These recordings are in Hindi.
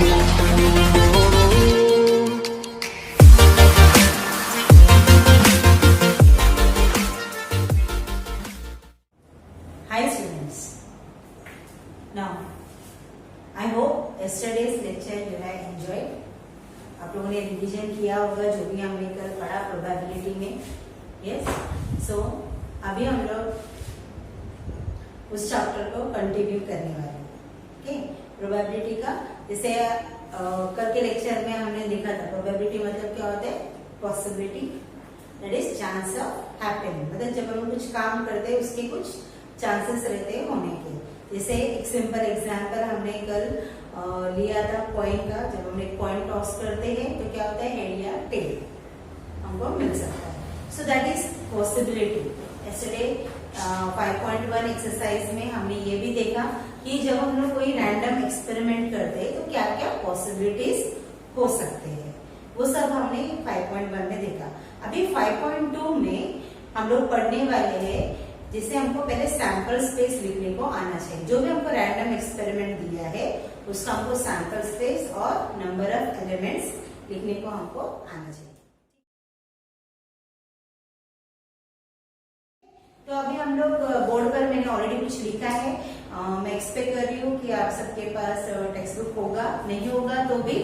Hi students. Now, I hope yesterday's lecture you have enjoyed. आप लोगों ने रिवीजन किया होगा जो भी हमने कल पढ़ा प्रोबेबिलिटी में. यस. सो अभी हम लोग उस चैप्टर को कंटिन्यू करने वाले हैं. ओके. प्रोबेबिलिटी का जैसे कल के लेक्चर में हमने देखा था प्रोबेबिलिटी मतलब क्या होता है? Possibility, that is chance of happening. मतलब जब हम कुछ काम करते हैं उसके कुछ चांसेस रहते हैं होने के. जैसे एक सिंपल एग्जांपल हमने कल लिया था पॉइंट का. जब हम एक पॉइंट टॉस करते हैं तो क्या होता है? हेड या टेल हमको मिल सकता है. So that is possibility. Yesterday 5.1 exercise में हमने ये भी देखा कि जब हम लोग कोई रैंडम एक्सपेरिमेंट करते हैं तो क्या क्या पॉसिबिलिटीज हो सकते हैं, वो सब हमने 5.1 में देखा. अभी 5.2 में हम लोग पढ़ने वाले हैं जिससे हमको पहले सैंपल स्पेस लिखने को आना चाहिए. जो भी हमको रैंडम एक्सपेरिमेंट दिया है उसका हमको सैंपल स्पेस और नंबर ऑफ एलिमेंट्स लिखने को हमको आना चाहिए. तो अभी हम लोग बोर्ड पर मैंने ऑलरेडी कुछ लिखा है. मैं एक्सपेक्ट कर रही हूँ कि आप सबके पास टेक्स्ट बुक होगा. नहीं होगा तो भी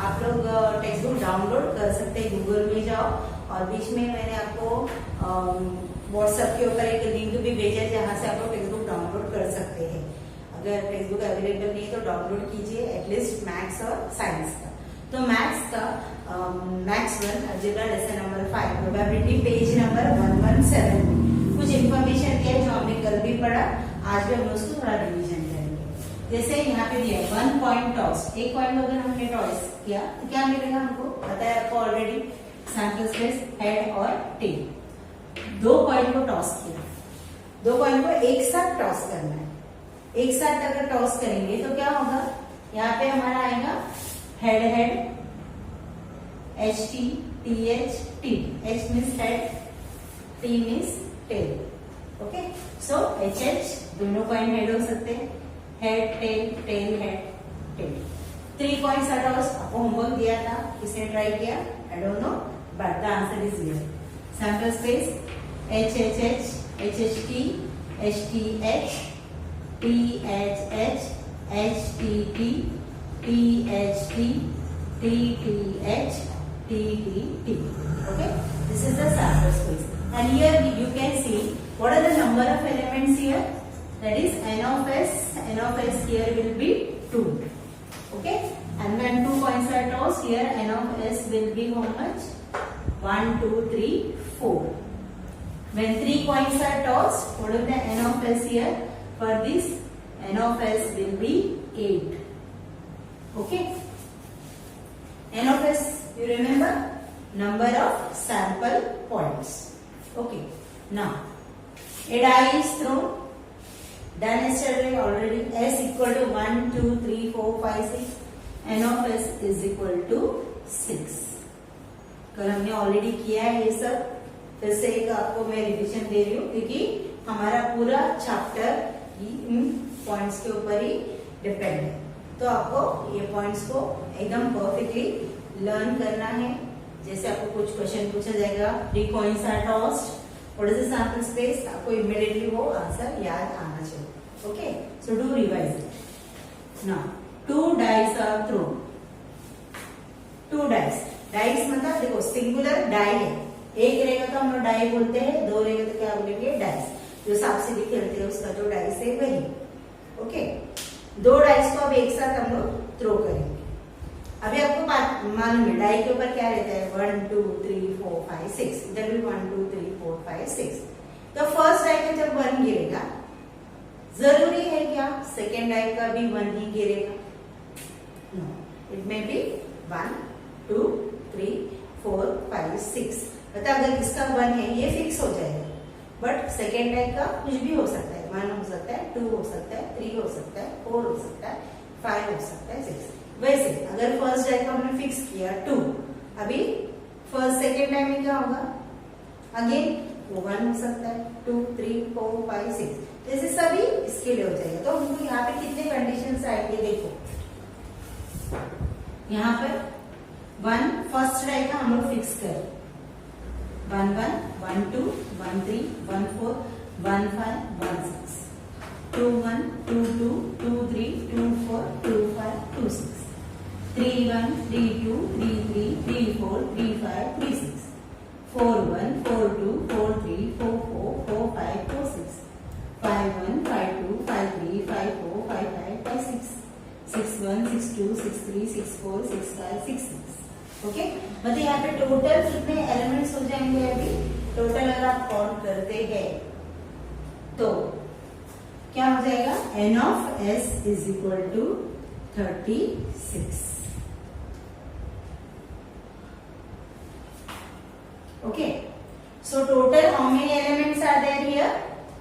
आप लोग टेक्स्ट बुक डाउनलोड कर सकते हैं. गूगल में जाओ और बीच में मैंने आपको व्हाट्सएप के ऊपर एक लिंक भी भेजा है जहाँ से आप लोग टेक्स्ट बुक डाउनलोड कर सकते हैं. अगर टेक्स्ट बुक अवेलेबल नहीं है तो डाउनलोड कीजिए एटलीस्ट मैथ्स और साइंस का. तो मैथ्स का maths 1 algebra lesson number 5 probability page number 117 में कुछ इन्फॉर्मेशन दिया है जो हमने कल भी पढ़ा. आज भी हम उसको थोड़ा रिविजन करेंगे. जैसे यहाँ पे दिया 1 पॉइंट टॉस. एक पॉइंट अगर हमने टॉस किया तो क्या मिलेगा हमको पता है आपको ऑलरेडी. सैंपल स्पेस हेड और टेल. 2 पॉइंट को टॉस किया. 2 पॉइंट को एक साथ टॉस करना है. एक साथ अगर टॉस करेंगे तो क्या होगा? यहाँ पे हमारा आएगा head head H T T H T. H means head, T means tail. Okay. So H H दोनों पॉइंट हेड हो सकते हैं. Head tail tail head tail. 3 points toss आपको होमवर्क दिया था. किसने ट्राई किया? I don't know but the answer is here. Sample space H H H H H T H T H T H H H T T T H T T T H T T T. Okay, this is the sample space and here you can see what are the number of elements here. That is n of s. N of s here will be 2. Okay, and when 2 points are tossed here n of s will be how much? 1 2 3 4. When 3 points are tossed, what is the n of s here? For this n of s will be 8. Okay. N of s you remember? Number of sample points. Okay. Now a die is thrown. Done yesterday already. S equal to 1 2 3 4 5 6. N of s is equal to 6. कल हमने ऑलरेडी किया है ये सब. फिर से एक आपको मैं रिवीजन दे रही हूँ क्योंकि हमारा पूरा चैप्टर इन पॉइंट्स के ऊपर ही डिपेंड है. तो आपको ये पॉइंट्स को एकदम परफेक्टली लर्न करना है. जैसे आपको कुछ क्वेश्चन पूछा जाएगा 3 coins are tossed, what is the sample space, आपको इमीडिएटली वो आंसर याद आना चाहिए. Okay. So do revise it. Now 2 dice are thrown. 2 dice. Dice मतलब देखो सिंगुलर डाई है. एक रहेगा तो हम लोग डाई बोलते हैं. 2 रहेगा तो क्या बोलेंगे? डाइस. जो सांप सीढ़ी खेलते हैं उसका जो डाइस है वही. ओके. 2 डाइस को अब एक साथ हम लोग थ्रो करेंगे. अभी आपको मालूम है डाई के ऊपर क्या रहता है? 1 2 3 4 5 6. इधर भी 1 2 3 4 5 6. तो फर्स्ट डाई का जब 1 गिरेगा जरूरी है क्या सेकेंड डाई का भी 1 ही गिरेगा? नो. It may be 1 2 3 4 5 6. मतलब अगर इसका 1 है ये फिक्स हो जाएगा. बट सेकेंड डाई का कुछ भी हो सकता है. 1 हो सकता है, 2 हो सकता है, 3 हो सकता है, 4 हो सकता है, 5 हो सकता है, 6. वैसे अगर फर्स्ट डाई का हमने फिक्स किया 2. अभी फर्स्ट सेकेंड डाई में क्या होगा? अगेन 1 हो सकता है, 2 3 4 5 6. जैसे सभी इसके लिए हो जाएगा. तो हमको यहाँ पे कितने कंडीशन आएंगे देखो. यहाँ पर 1 फर्स्ट डाई का हम लोग फिक्स करें 1 1 1 2 1 3 1 4 1 5 1 6 2 1 2 2 2 3 2 4 2 5 2 6 3 1 3 2 3 3 3 4 3 5 3 6 4 1 4 2 4 3 4 4 4 5 4 6 5 1 5 2 5 3 5 4 5 5 5 6 6 1 6 2 6 3 6 4 6 5 6 6 ओके। मतलब यहाँ पे टोटल कितने एलिमेंट्स हो जाएंगे अभी टोटल अगर आप काउंट करते हैं तो क्या हो जाएगा n of s is equal to 36 okay. So total how many elements are there here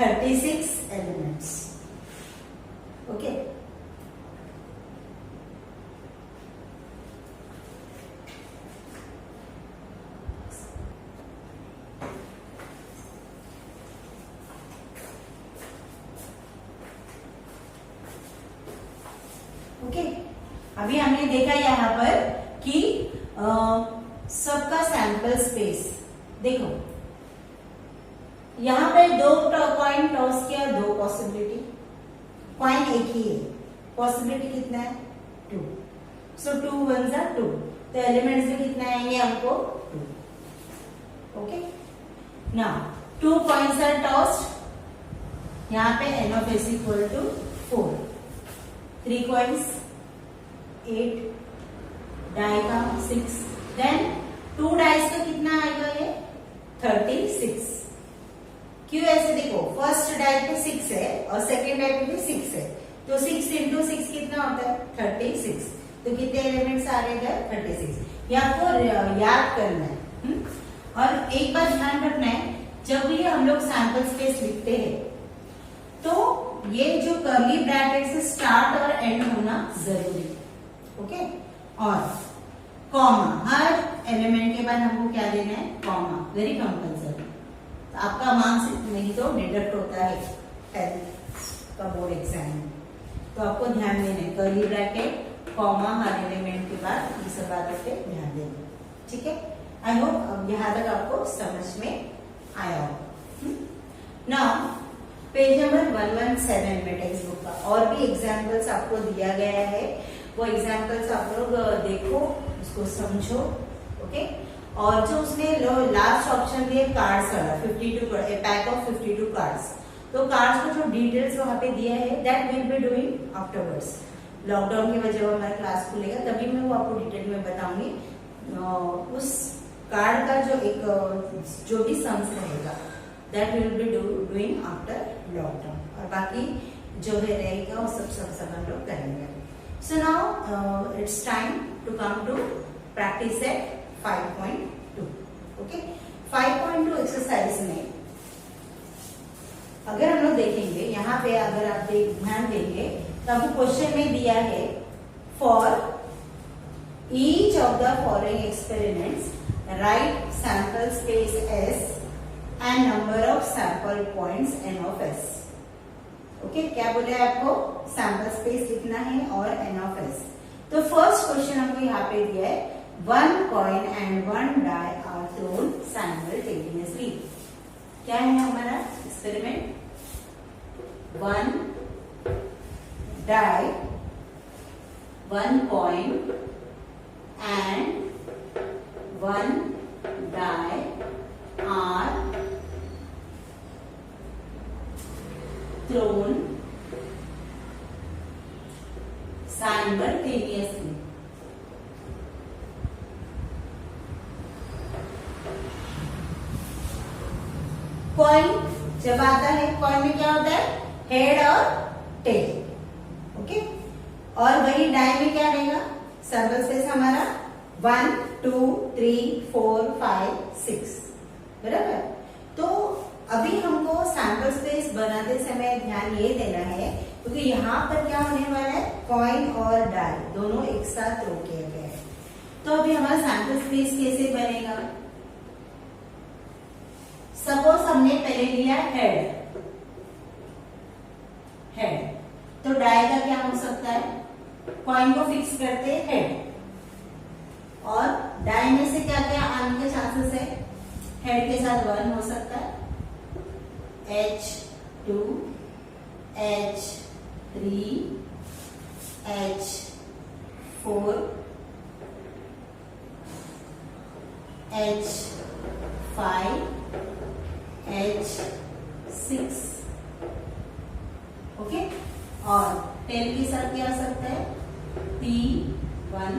36 elements okay. Okay अभी हमने देखा यहाँ पर कि सबका सैंपल स्पेस देखो यहाँ पे 2 कॉइन टॉस किया 2 पॉसिबिलिटी कॉइन एक ही है पॉसिबिलिटी कितना है 2 सो 2 1 जा 2 तो एलिमेंट्स में कितना आएंगे हमको 2 okay. Now 2 coins are tossed यहाँ पे n of s equal to 4 3 coins 8 die का 6 देन 2 डाइस का कितना आएगा ये 36 क्यों ऐसे देखो फर्स्ट डाई पे 6 है और सेकेंड डाई पे भी 6 है तो 6 इंटू 6 कितना होता है 36 तो कितने एलिमेंट्स आ रहे हैं 36 ये आपको याद करना है और एक बात ध्यान रखना है जब भी हम लोग सैंपल स्पेस लिखते हैं तो ये जो कर्ली ब्रैकेट से स्टार्ट और एंड होना जरूरी ओके। और कॉमा हर एलिमेंट के बाद हमको क्या देना है कॉमा वेरी कंपल्सरी तो आपका मार्क्स नहीं तो डिडक्ट होता है 10th का बोर्ड एग्जाम में तो आपको ध्यान देना है कर्ली ब्रैकेट कॉमा हर एलिमेंट के बाद ये सब बातों पे ध्यान देना ठीक है। आई होप यहाँ तक आपको समझ में आया हो। नाउ पेज नंबर 117 में टेक्स्ट बुक का और भी एग्जाम्पल्स आपको दिया गया है वो एग्जाम्पल्स आप लोग देखो उसको समझो ओके। और जो उसने लास्ट ऑप्शन दिए कार्ड्स वाला 52 पैक ऑफ 52 कार्ड्स तो कार्ड्स को जो डिटेल्स वहां पे दिया है that will be doing afterwards lockdown की वजह से हमारा क्लास खुलेगा तभी मैं वो आपको डिटेल में बताऊंगी उस कार्ड का जो भी सम्स रहेगा that will be doing after lockdown और बाकी जो है रहेगा वो सब हम लोग करेंगे। So now it's time to come to practice set 5.2 okay 5.2 exercise में अगर हम लोग देखेंगे यहाँ पे अगर आप ध्यान देंगे तो आपको क्वेश्चन में दिया है for each of the following experiments right sample space S and number of sample points n of s okay क्या बोले आपको सैंपल स्पेस कितना है और n of s तो फर्स्ट क्वेश्चन हमको यहाँ पे दिया है 1 coin and 1 die are thrown simultaneously क्या है हमारा experiment 1 die 1 coin and 1 die are thrown simultaneously coin जब आता है कॉइन में क्या होता है हेड और टेल ओके और वही डाई में क्या रहेगा सैंपल स्पेस हमारा 1 2 3 4 5 6 बराबर। तो अभी हमको सैंपल स्पेस बनाते समय ध्यान ये देना है क्योंकि यहाँ पर क्या होने वाला है कॉइन और डाई दोनों एक साथ थ्रो किए गए हैं तो अभी हमारा सैंपल स्पेस कैसे बनेगा सपोज हमने पहले लिया हेड तो डाई का क्या हो सकता है कॉइन को फिक्स करते हैं हेड और डाई में से क्या क्या आने के चांसेस है? हेड के साथ 1 हो सकता है, H2, H3, H4, H5, H6, okay. और टेल के साथ क्या आ सकता है? T1,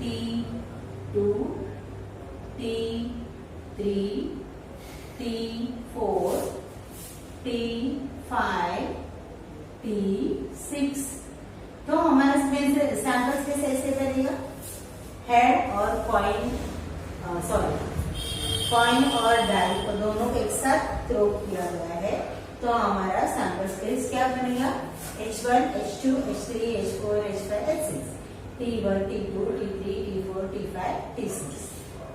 T2, T3, T4, T5, T6। तो हमारा सैंपल स्पेस ऐसे बनेगा, हेड और कॉइन और डाई को दोनों को एक साथ थ्रो किया गया है, तो हमारा सैंपल स्पेस क्या बनेगा? H1, H2, H3, H4, H5, H6, T1, T2, T3, T4, T5, T6।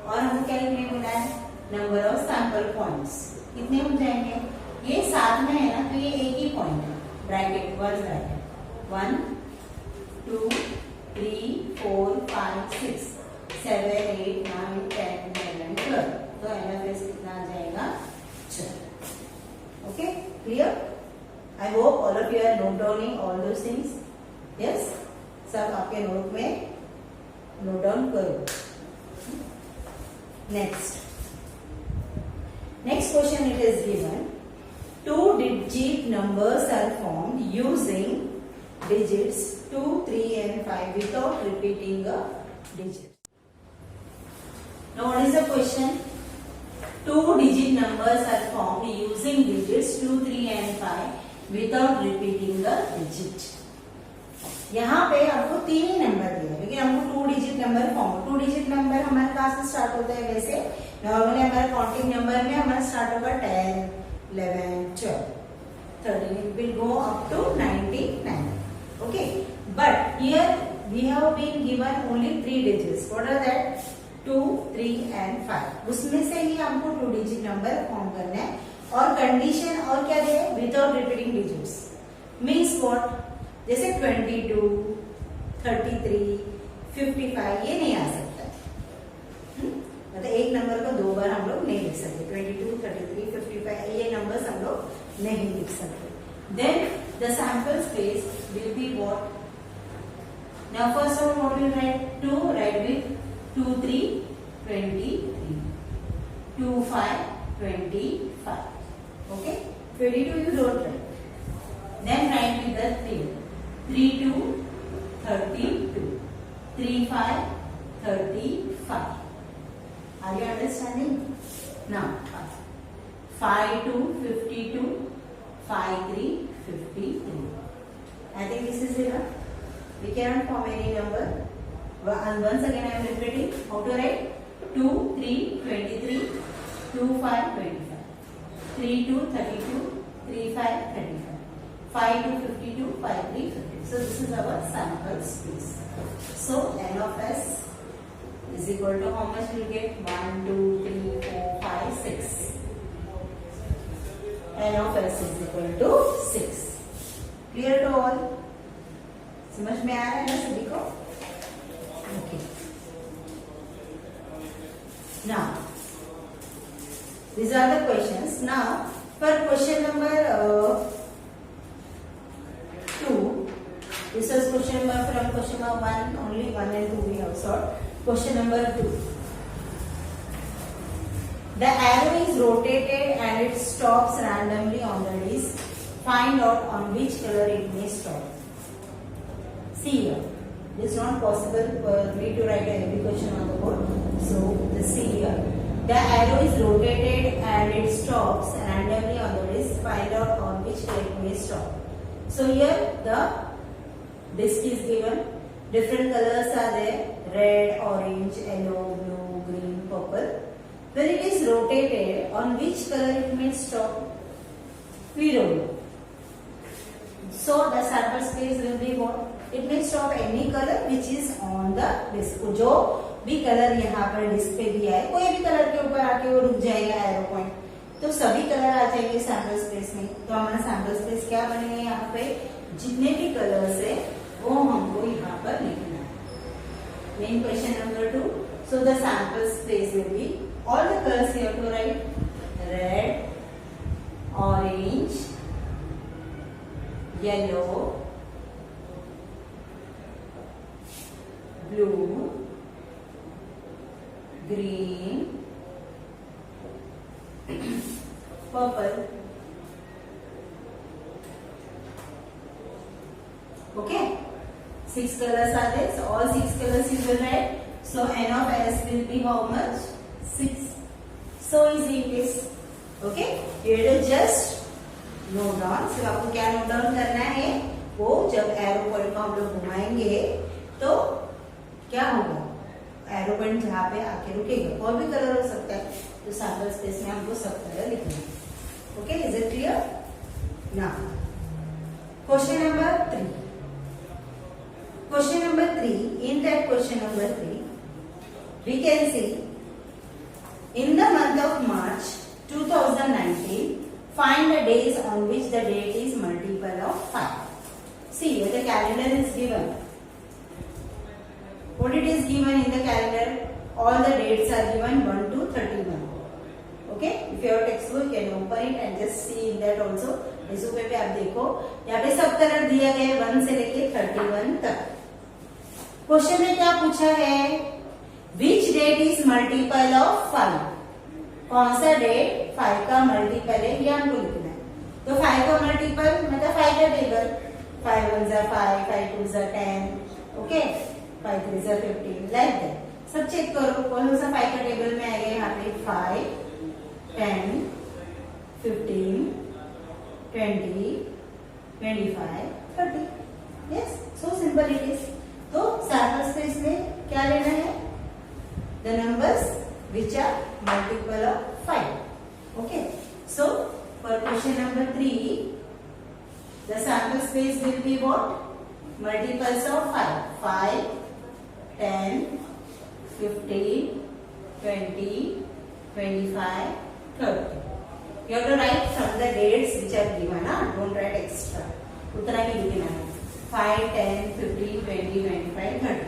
और हमको क्या लिखने मिला है? नंबर ऑफ सैंपल पॉइंट्स कितने हो जाएंगे? ये साथ में है ना, तो ये एक ही पॉइंट है, ब्रैकेट 1, 2, 3, 4, 5, 6, 7, 8, 9, 10, 11, 12। तो NFS कितना आ जाएगा? 4। Okay, clear? I hope all of you are note downing all those things. Yes, सब आपके नोट में नोट डाउन करो। Next question it is given, 2-digit numbers are formed using digits 2, 3 and 5 without repeating a digit. Now what is the question? 2-digit numbers are formed using digits 2, 3 and 5 without repeating a digit. यहाँ पे आपको 3 ही नंबर दिया है, लेकिन हमको 2 digit number form. 2 digit number हमारे कहाँ से स्टार्ट होता है? वैसे नॉर्मली हमारे काउंटिंग नंबर में हमारा स्टार्ट होगा 10, 11, 12, 13, it will go up to 99. Okay, but here we have been given only 3 digits. What are that? 2, 3 and 5. उसमें से ही हमको 2 डिजिट नंबर फॉर्म करना है, और कंडीशन और क्या दिया है? Without repeating digits. Means what? जैसे 22, 33, 55 ये नहीं आ सकता, मतलब एक नंबर को 2 बार हम लोग नहीं लिख सकते। 22, 33, 55 ये नंबर्स हम लोग नहीं लिख सकते। Then the sample space will be what? Now first of all what will write? 2 write with 2, 3, 23, 2, 5, 25. Okay, 22 you don't write. Then write with the 3. 3, 2, 32. 3, 5, 35. Are you understanding? Now, 5, 2, 52. 5, 3, 53. I think this is enough. We cannot form any number. And once again I am repeating how to write. 2, 3, 23. 2, 5, 25. 3, 2, 32. 3, 5, 35. 5, 2, 52. 5, 3, 50. So this is our sample space. So N of S is equal to how much we will get? 1, 2, 3, 4, 5, 6. N of S is equal to 6. Clear to all? समझ में आ रहा है ना सभी को? Okay. Now, these are the questions. Now, for question number 2, this is question number from question number 1, only 1 and 2 we have solved. Question number 2. The arrow is rotated and it stops randomly on the disc. Find out on which color it may stop. See here. It is not possible for me to write every question on the board. So, see here. The arrow is rotated and it stops randomly on the disc. Find out on which color it may stop. So, here the disc is given. Different colors are there. Red, orange, yellow, blue, green, purple. When it is rotated, on which color it may stop? We don't know. So, the sample space will be what? It may stop any color which is on the disc. जो भी कलर यहाँ पर डिस्क पे दिया है, कोई भी कलर के ऊपर आके वो रुक जाएगा एरो पॉइंट, तो सभी कलर आ जाएंगे सैंपल स्पेस में। तो हमारा सैंपल स्पेस क्या बनेगा? यहाँ पे जितने भी कलर्स है वो हमको यहाँ पर लिखना है। Main question number 2. So the sample space will be all the colors you have to write: red, orange, yellow, blue, green, purple. Okay, 6 colors are there. So all 6 colors you will write. So n of s will be how much? 6. So easy it is. Okay, you have to just note down. सिर्फ आपको क्या नोट डाउन करना है, वो जब एरो पॉइंट को हम लोग घुमाएंगे तो क्या होगा, एरो पॉइंट जहाँ पे आके रुकेगा, और भी कलर हो सकता है, तो सैंपल स्पेस में हमको सब कलर लिखना है. Okay, is it clear? Now question number 3. Question number 3, in that question number 3, we can see in the month of March 2019, find the days on which the date is multiple of 5. See, here the calendar is given. What it is given in the calendar? All the dates are given 1 to 31. Okay, if you have textbook, you can open it and just see in that also. Text पे आप देखो, यहाँ पे सब कलर दिया गया है 1 से लेके 31 तक. क्वेश्चन में क्या पूछा है? Which date is multiple of 5. कौन सा डेट 5 का मल्टीपल है ये हमको लिखना है. तो 5 का मल्टीपल मतलब 5 का टेबल. 5 1 जा 5, 5 2 जा 10, ओके, 5 3 जा 15, लाइक दैट. सब चेक करो कौन सा 5 का टेबल में आएगा. यहाँ पे 5, 10, 15, 20, 25, 30. Yes, so simple it is. तो सैंपल स्पेस में क्या लेना है? The numbers which are multiple of 5. Okay, so for question number 3, the sample space will be what? Multiples of 5. 5, 10, 15, 20, 25, 30. You have to write from the dates which are given. Don't write extra. उतना ही लिखना है. 5, 10, 15, 20, 25, 30.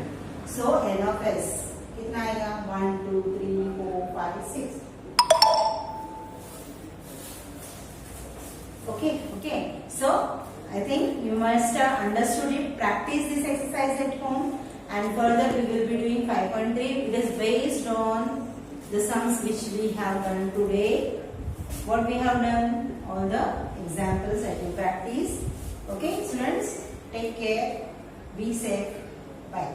So n of s कितना आएगा? 1, 2, 3, 4, 5, 6. Okay. So I think you must have understood it. Practice this exercise at home, and further we will be doing 5.3. It is based on the sums which we have done today. What we have done, all the examples that you practice. Okay, students, take care, be safe, bye.